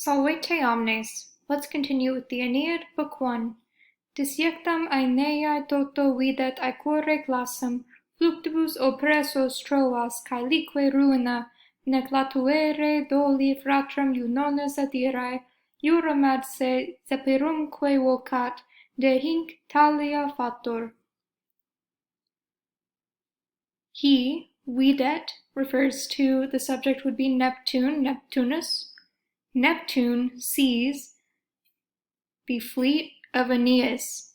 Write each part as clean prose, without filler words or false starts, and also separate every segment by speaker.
Speaker 1: Salvete omnes. Let's continue with the Aeneid, Book 1. Disiectam Aeneae toto videt aequore classam, fluctibus oppressos Troas, cae lique ruina, nec latuere doli fratram Iunones adirae, iurum ad se seperumque vocat, de hinc talia fator. He, videt, refers to the subject would be Neptune, Neptunus. Neptune sees the fleet of Aeneas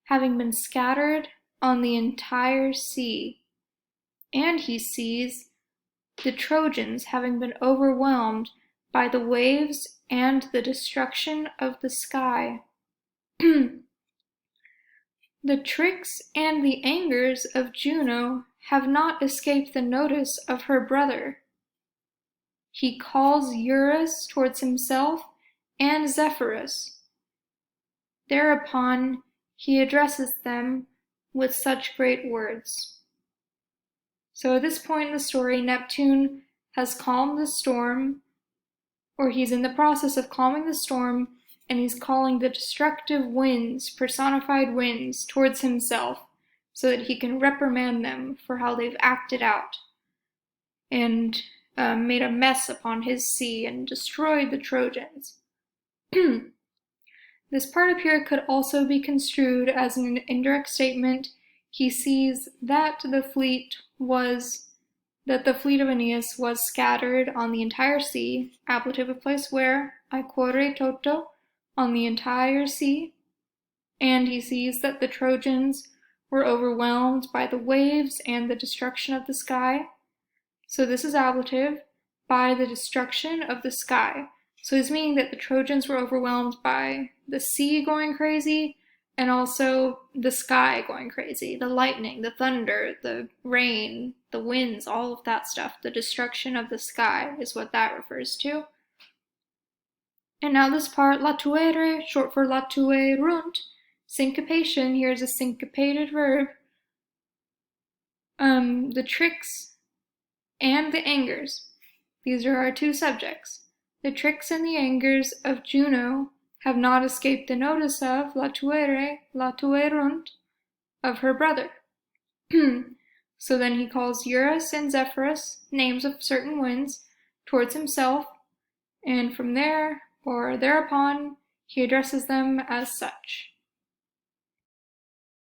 Speaker 1: having been scattered on the entire sea, and he sees the Trojans having been overwhelmed by the waves and the destruction of the sky. The tricks and the angers of Juno have not escaped the notice of her brother. He calls Eurus towards himself and Zephyrus. Thereupon he addresses them with such great words. So at this point in the story, Neptune has calmed the storm, or he's in the process of calming the storm, and he's calling the destructive winds, personified winds, towards himself, so that he can reprimand them for how they've acted out and made a mess upon his sea and destroyed the Trojans. This part up here could also be construed as an indirect statement. He sees that the fleet of Aeneas was scattered on the entire sea, ablative of place where, aequore toto, on the entire sea, and he sees that the Trojans were overwhelmed by the waves and the destruction of the sky. So this is ablative, by the destruction of the sky. So he's meaning that the Trojans were overwhelmed by the sea going crazy, and also the sky going crazy. The lightning, the thunder, the rain, the winds, all of that stuff. The destruction of the sky is what that refers to. And now this part, latuere, short for latuerunt, syncopation, here's a syncopated verb. The tricks and the angers. These are our two subjects. The tricks and the angers of Juno have not escaped the notice of latuere, latuerunt, of her brother. So then he calls Eurus and Zephyrus, names of certain winds, towards himself, and from there, or thereupon, he addresses them as such.